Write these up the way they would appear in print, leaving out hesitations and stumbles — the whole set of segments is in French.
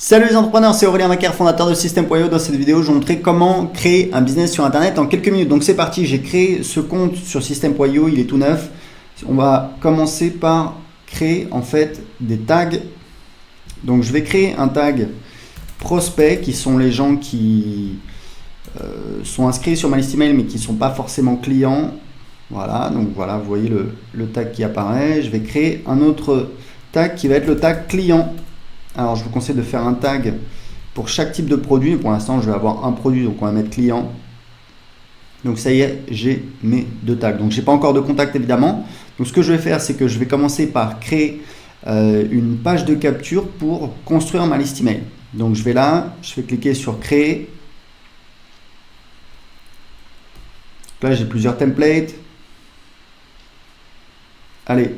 Salut les entrepreneurs, c'est Aurélien Macaire, fondateur de System.io. Dans cette vidéo, je vais vous montrer comment créer un business sur Internet en quelques minutes. Donc c'est parti, j'ai créé ce compte sur System.io, il est tout neuf. On va commencer par créer en fait des tags. Donc je vais créer un tag prospect qui sont les gens qui sont inscrits sur ma liste email mais qui ne sont pas forcément clients. Voilà, donc voilà, vous voyez le tag qui apparaît. Je vais créer un autre tag qui va être le tag client. Alors je vous conseille de faire un tag pour chaque type de produit. Pour l'instant je vais avoir un produit, donc on va mettre client. Donc ça y est, j'ai mes deux tags. Donc j'ai pas encore de contact évidemment. Donc ce que je vais faire, c'est que je vais commencer par créer une page de capture pour construire ma liste email. Donc je vais là, je vais cliquer sur créer. Là j'ai plusieurs templates. Allez,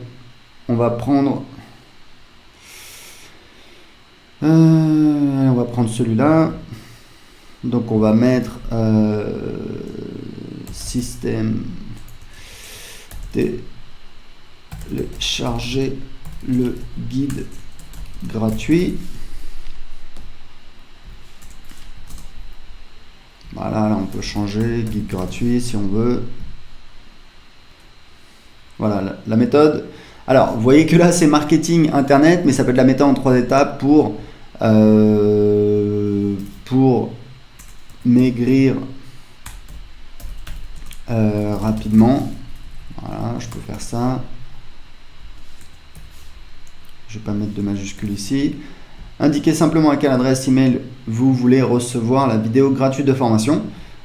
on va prendre celui-là. Donc on va mettre système télécharger le guide gratuit. Voilà, là on peut changer guide gratuit si on veut. Voilà la méthode. Alors vous voyez que là c'est marketing internet, mais ça peut être la méthode en 3 étapes pour maigrir rapidement. Voilà, je peux faire ça. Je vais pas mettre de majuscule ici. Indiquez simplement à quelle adresse email vous voulez recevoir la vidéo gratuite de formation.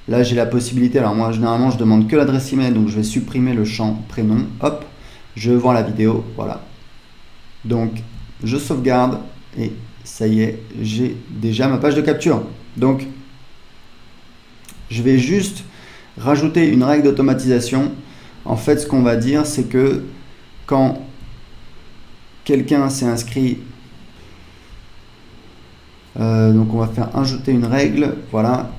Là j'ai la possibilité, alors moi généralement je demande que l'adresse email, donc je vais supprimer le champ prénom. Hop, je vois la vidéo, voilà. Donc je sauvegarde et ça y est, j'ai déjà ma page de capture. Donc je vais juste rajouter une règle d'automatisation. En fait, ce qu'on va dire, c'est que quand quelqu'un s'est inscrit, donc on va faire ajouter une règle, voilà.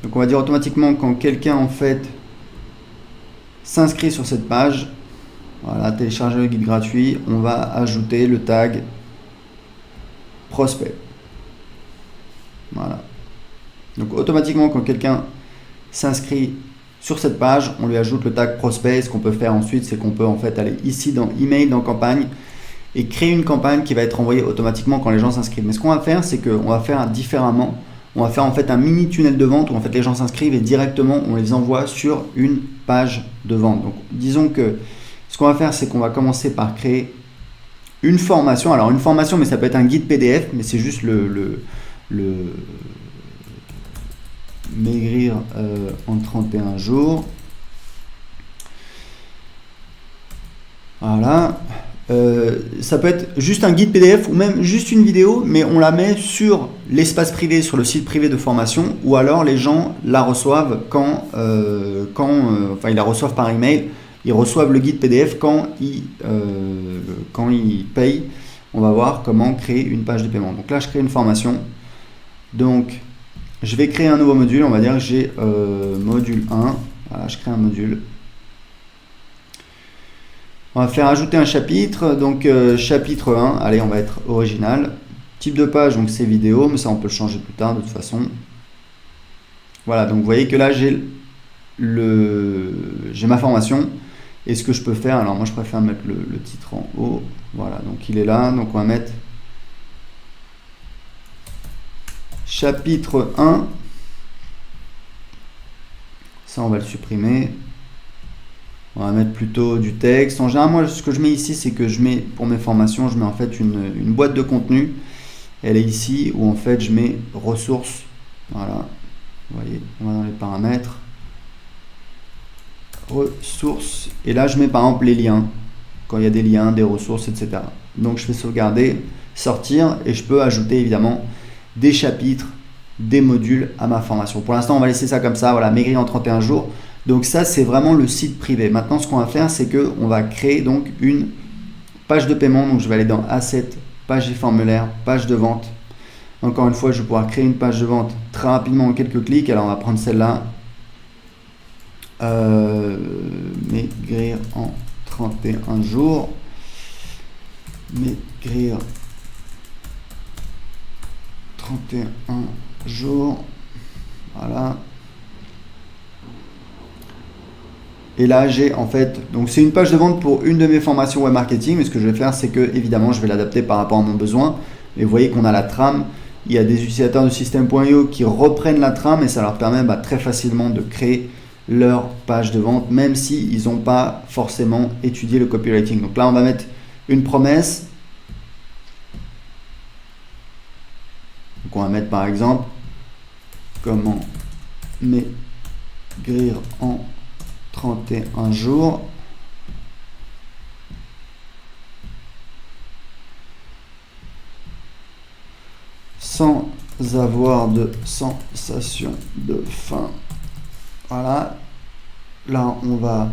Donc on va dire automatiquement quand quelqu'un en fait s'inscrit sur cette page, voilà, télécharger le guide gratuit, on va ajouter le tag prospect. Voilà. Donc automatiquement quand quelqu'un s'inscrit sur cette page, on lui ajoute le tag prospect. Ce qu'on peut faire ensuite, c'est qu'on peut en fait aller ici dans email, dans campagne et créer une campagne qui va être envoyée automatiquement quand les gens s'inscrivent. Mais ce qu'on va faire, c'est qu'on va faire différemment. On va faire en fait un mini tunnel de vente où en fait les gens s'inscrivent et directement on les envoie sur une page de vente. Donc disons que ce qu'on va faire, c'est qu'on va commencer par créer une formation. Alors une formation, mais ça peut être un guide PDF, mais c'est juste le maigrir en 31 jours. Voilà. Ça peut être juste un guide PDF ou même juste une vidéo, mais on la met sur l'espace privé, sur le site privé de formation, ou alors les gens la reçoivent quand ils la reçoivent par email. Ils reçoivent le guide PDF quand ils payent. On va voir comment créer une page de paiement. Donc là, je crée une formation. Donc, je vais créer un nouveau module. On va dire que j'ai module 1. Voilà, je crée un module. On va faire ajouter un chapitre. Donc, chapitre 1. Allez, on va être original. Type de page, donc c'est vidéo, mais ça, on peut le changer plus tard de toute façon. Voilà, donc vous voyez que là, j'ai ma formation. Et ce que je peux faire, alors moi je préfère mettre le titre en haut, voilà, donc il est là, donc on va mettre chapitre 1, ça on va le supprimer, on va mettre plutôt du texte. En général, moi ce que je mets ici, c'est que je mets, pour mes formations, je mets en fait une boîte de contenu, elle est ici, où en fait je mets ressources, voilà, vous voyez, on va dans les paramètres, ressources, et là je mets par exemple les liens quand il y a des liens, des ressources, etc. Donc je fais sauvegarder, sortir, et je peux ajouter évidemment des chapitres, des modules à ma formation. Pour l'instant on va laisser ça comme ça, voilà, maigrir en 31 jours. Donc ça c'est vraiment le site privé. Maintenant ce qu'on va faire, c'est que on va créer donc une page de paiement. Donc je vais aller dans Assets, page et formulaire, page de vente. Encore une fois, je vais pouvoir créer une page de vente très rapidement en quelques clics. Alors on va prendre celle-là. Maigrir en 31 jours. Maigrir 31 jours. Voilà. Et là, j'ai en fait, donc c'est une page de vente pour une de mes formations web marketing. Mais ce que je vais faire, c'est que évidemment, je vais l'adapter par rapport à mon besoin. Et vous voyez qu'on a la trame. Il y a des utilisateurs de System.io qui reprennent la trame et ça leur permet très facilement de créer leur page de vente, même s'ils n'ont pas forcément étudié le copywriting. Donc là, on va mettre une promesse. Donc on va mettre par exemple comment maigrir en 31 jours. Sans avoir de sensation de faim. Voilà. Là, on va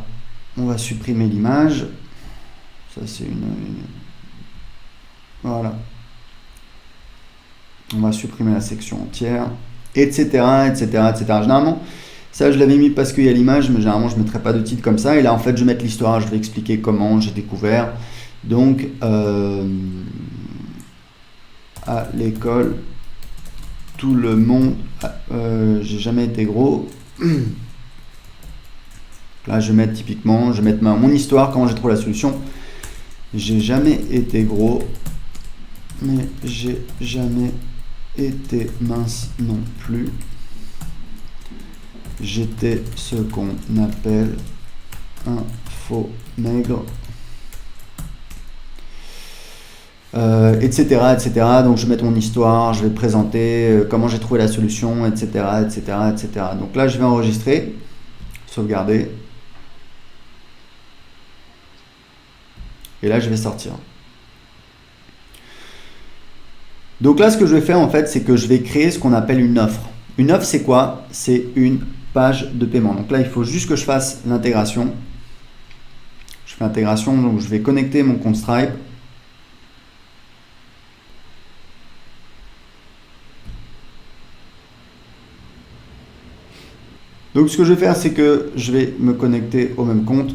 supprimer l'image. Ça, c'est Voilà. On va supprimer la section entière, etc., etc., etc. Généralement, ça, je l'avais mis parce qu'il y a l'image, mais généralement, je ne mettrai pas de titre comme ça. Et là, en fait, je vais mettre l'histoire. Je vais expliquer comment j'ai découvert. Donc, à l'école, tout le monde, j'ai jamais été gros. Là, je vais mettre typiquement, je vais mettre mon histoire, comment j'ai trouvé la solution. J'ai jamais été gros, mais j'ai jamais été mince non plus. J'étais ce qu'on appelle un faux maigre. Etc., etc. Donc je vais mettre mon histoire, je vais présenter comment j'ai trouvé la solution, etc., etc., etc. Donc là, je vais enregistrer, sauvegarder. Et là, je vais sortir. Donc là, ce que je vais faire, en fait, c'est que je vais créer ce qu'on appelle une offre. Une offre, c'est quoi? C'est une page de paiement. Donc là, il faut juste que je fasse l'intégration. Je fais l'intégration, donc je vais connecter mon compte Stripe. Donc ce que je vais faire, c'est que je vais me connecter au même compte.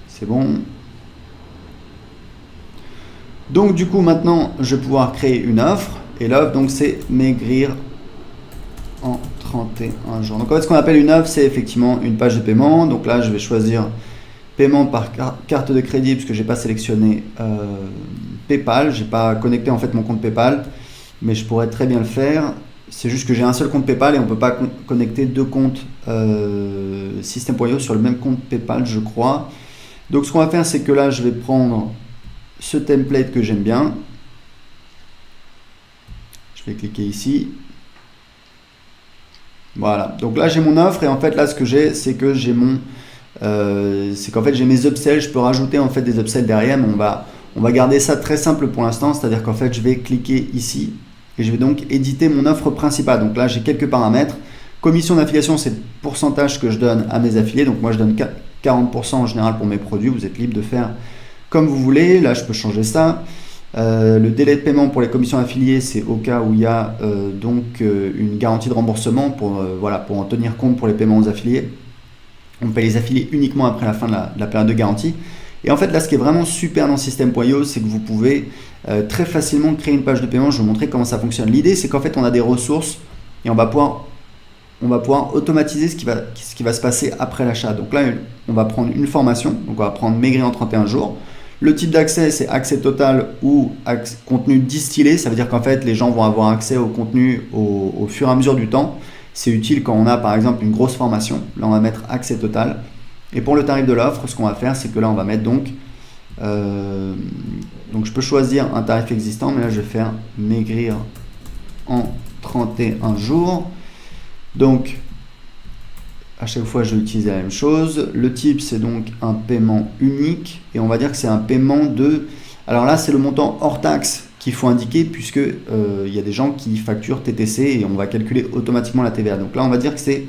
C'est bon. Donc du coup, maintenant, je vais pouvoir créer une offre. Et l'offre, donc, c'est maigrir en 31 jours. Donc en fait, ce qu'on appelle une offre, c'est effectivement une page de paiement. Donc là, je vais choisir paiement par carte de crédit, puisque je n'ai pas sélectionné PayPal. Je n'ai pas connecté en fait mon compte PayPal. Mais je pourrais très bien le faire. C'est juste que j'ai un seul compte PayPal et on ne peut pas connecter deux comptes System.io sur le même compte PayPal, je crois. Donc ce qu'on va faire, c'est que là, je vais prendre ce template que j'aime bien. Je vais cliquer ici. Voilà. Donc là, j'ai mon offre et en fait, là, ce que j'ai, c'est que j'ai c'est qu'en fait, j'ai mes upsells. Je peux rajouter en fait des upsells derrière, mais on va garder ça très simple pour l'instant. C'est-à-dire qu'en fait, je vais cliquer ici. Et je vais donc éditer mon offre principale. Donc là, j'ai quelques paramètres. Commission d'affiliation, c'est le pourcentage que je donne à mes affiliés. Donc moi, je donne 40% en général pour mes produits. Vous êtes libre de faire comme vous voulez. Là, je peux changer ça. Le délai de paiement pour les commissions affiliées, c'est au cas où il y a une garantie de remboursement pour en tenir compte pour les paiements aux affiliés. On paye les affiliés uniquement après la fin de la période de garantie. Et en fait, là, ce qui est vraiment super dans System.io, c'est que vous pouvez très facilement créer une page de paiement. Je vais vous montrer comment ça fonctionne. L'idée, c'est qu'en fait, on a des ressources et on va pouvoir automatiser ce qui va se passer après l'achat. Donc là, on va prendre une formation. Donc on va prendre maigrir en 31 jours. Le type d'accès, c'est accès total ou contenu distillé. Ça veut dire qu'en fait, les gens vont avoir accès au contenu au fur et à mesure du temps. C'est utile quand on a, par exemple, une grosse formation. Là, on va mettre accès total. Et pour le tarif de l'offre, ce qu'on va faire, c'est que là, on va mettre donc je peux choisir un tarif existant, mais là, je vais faire maigrir en 31 jours. Donc, à chaque fois, je vais utiliser la même chose. Le type, c'est donc un paiement unique. Et on va dire que c'est un paiement de... Alors là, c'est le montant hors taxe qu'il faut indiquer, puisque il y a des gens qui facturent TTC et on va calculer automatiquement la TVA. Donc là, on va dire que c'est...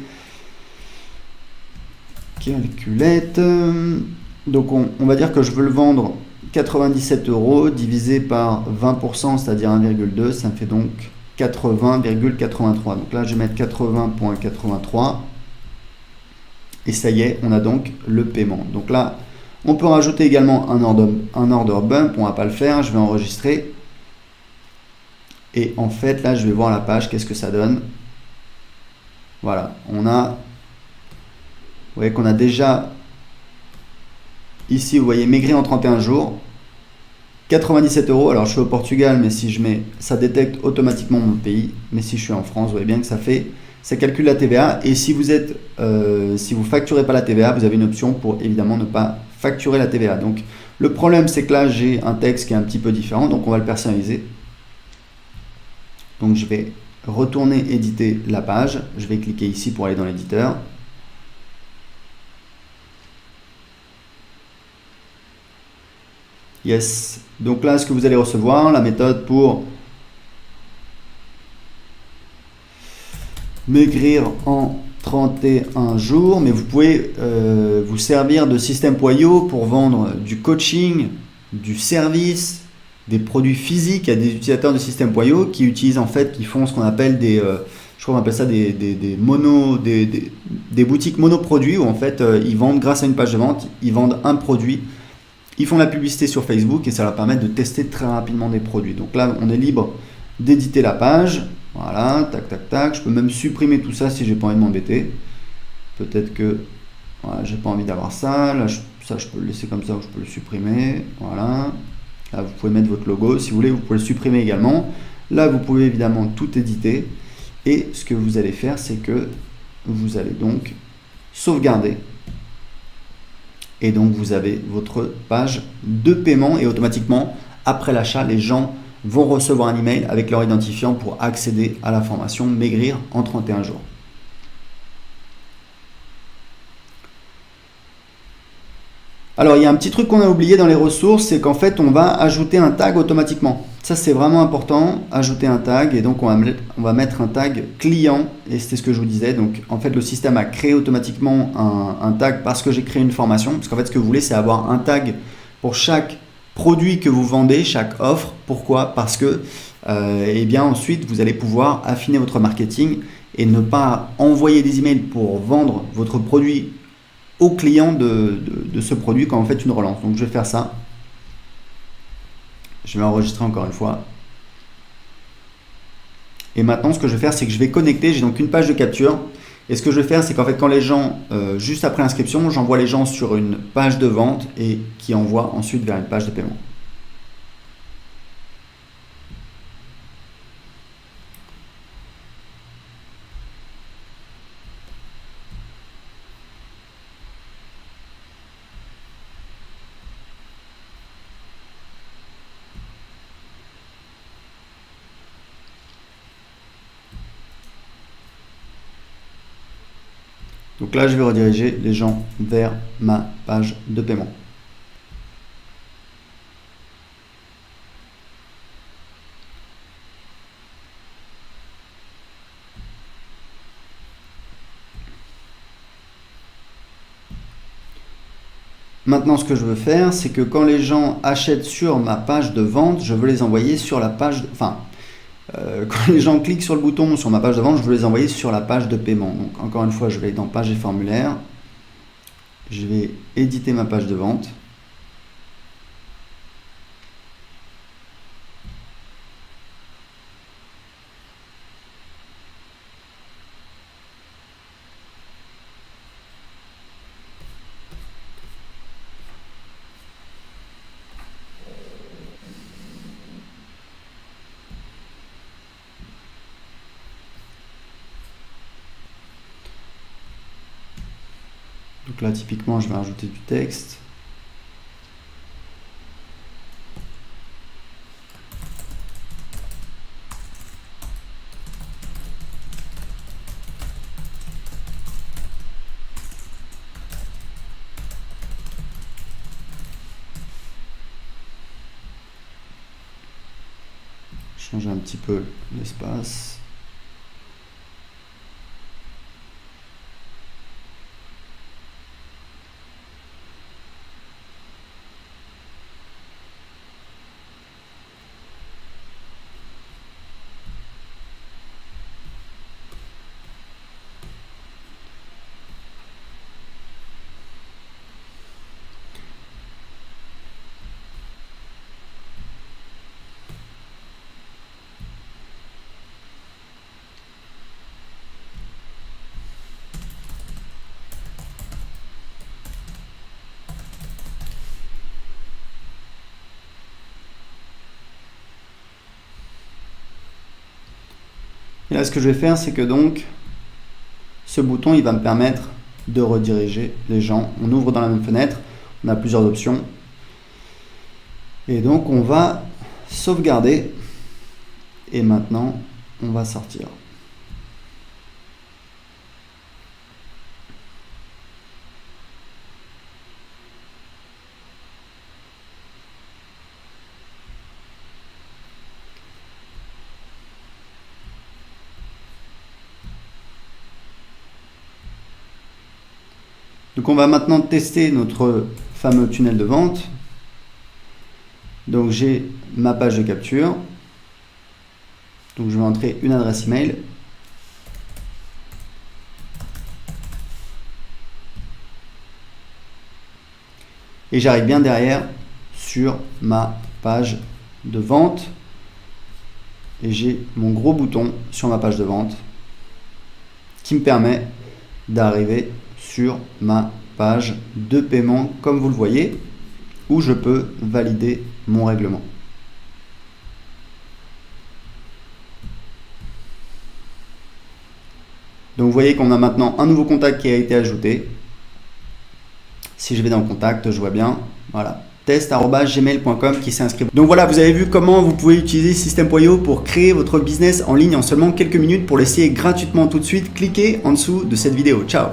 Calculette. Donc on va dire que je veux le vendre 97 € divisé par 20%, c'est-à-dire 1,2, ça me fait donc 80,83. Donc là, je vais mettre 80,83 et ça y est, on a donc le paiement. Donc là, On peut rajouter également un order bump, on va pas le faire, je vais enregistrer. Et en fait, là, je vais voir la page, qu'est-ce que ça donne. Voilà, on a, vous voyez qu'on a déjà, ici, vous voyez, maigrir en 31 jours, 97 €. Alors, je suis au Portugal, mais si je mets, ça détecte automatiquement mon pays. Mais si je suis en France, vous voyez bien que ça calcule la TVA. Et si vous facturez pas la TVA, vous avez une option pour évidemment ne pas facturer la TVA. Donc, le problème, c'est que là, j'ai un texte qui est un petit peu différent, donc on va le personnaliser. Donc, je vais retourner éditer la page. Je vais cliquer ici pour aller dans l'éditeur. Yes. Donc là, ce que vous allez recevoir, la méthode pour maigrir en 31 jours. Mais vous pouvez vous servir de System.io pour vendre du coaching, du service, des produits physiques. Il y a des utilisateurs de System.io qui utilisent en fait, qui font ce qu'on appelle des, je crois qu'on appelle ça des boutiques monoproduits où en fait ils vendent grâce à une page de vente, ils vendent un produit. Ils font la publicité sur Facebook et ça leur permet de tester très rapidement des produits. Donc là, on est libre d'éditer la page. Voilà, tac, tac, tac. Je peux même supprimer tout ça si j'ai pas envie de m'embêter. Peut-être que voilà, j'ai pas envie d'avoir ça. Là, ça, je peux le laisser comme ça ou je peux le supprimer. Voilà. Là, vous pouvez mettre votre logo. Si vous voulez, vous pouvez le supprimer également. Là, vous pouvez évidemment tout éditer. Et ce que vous allez faire, c'est que vous allez donc sauvegarder. Et donc vous avez votre page de paiement et automatiquement, après l'achat, les gens vont recevoir un email avec leur identifiant pour accéder à la formation Maigrir en 31 jours. Alors, il y a un petit truc qu'on a oublié dans les ressources, c'est qu'en fait, on va ajouter un tag automatiquement. Ça, c'est vraiment important, ajouter un tag. Et donc, on va mettre un tag client. Et c'était ce que je vous disais. Donc, en fait, le système a créé automatiquement un tag parce que j'ai créé une formation. Parce qu'en fait, ce que vous voulez, c'est avoir un tag pour chaque produit que vous vendez, chaque offre. Pourquoi? Parce que, eh bien, ensuite, vous allez pouvoir affiner votre marketing et ne pas envoyer des emails pour vendre votre produit au client de ce produit quand vous faites une relance. Donc je vais faire ça. Je vais enregistrer encore une fois. Et maintenant, ce que je vais faire, c'est que je vais connecter. J'ai donc une page de capture. Et ce que je vais faire, c'est qu'en fait, quand les gens, juste après l'inscription, j'envoie les gens sur une page de vente et qui envoie ensuite vers une page de paiement. Donc là, je vais rediriger les gens vers ma page de paiement. Maintenant, ce que je veux faire, c'est que quand les gens achètent sur ma page de vente, je veux les envoyer sur la page, quand les gens cliquent sur le bouton sur ma page de vente, je veux les envoyer sur la page de paiement. Donc encore une fois, je vais aller dans page et formulaire. Je vais éditer ma page de vente. Donc là, typiquement, je vais rajouter du texte. Changer un petit peu l'espace. Et là, ce que je vais faire, c'est que donc, ce bouton, il va me permettre de rediriger les gens. On ouvre dans la même fenêtre, on a plusieurs options. Et donc, on va sauvegarder. Et maintenant, on va sortir. Donc on va maintenant tester notre fameux tunnel de vente. Donc j'ai ma page de capture. Donc je vais entrer une adresse email. Et j'arrive bien derrière sur ma page de vente. Et j'ai mon gros bouton sur ma page de vente qui me permet d'arriver sur ma page de paiement, comme vous le voyez, où je peux valider mon règlement. Donc vous voyez qu'on a maintenant un nouveau contact qui a été ajouté. Si je vais dans le contact, je vois bien, voilà, test@gmail.com qui s'est inscrit. Donc voilà, vous avez vu comment vous pouvez utiliser System.io pour créer votre business en ligne en seulement quelques minutes. Pour l'essayer gratuitement tout de suite, cliquez en dessous de cette vidéo. Ciao!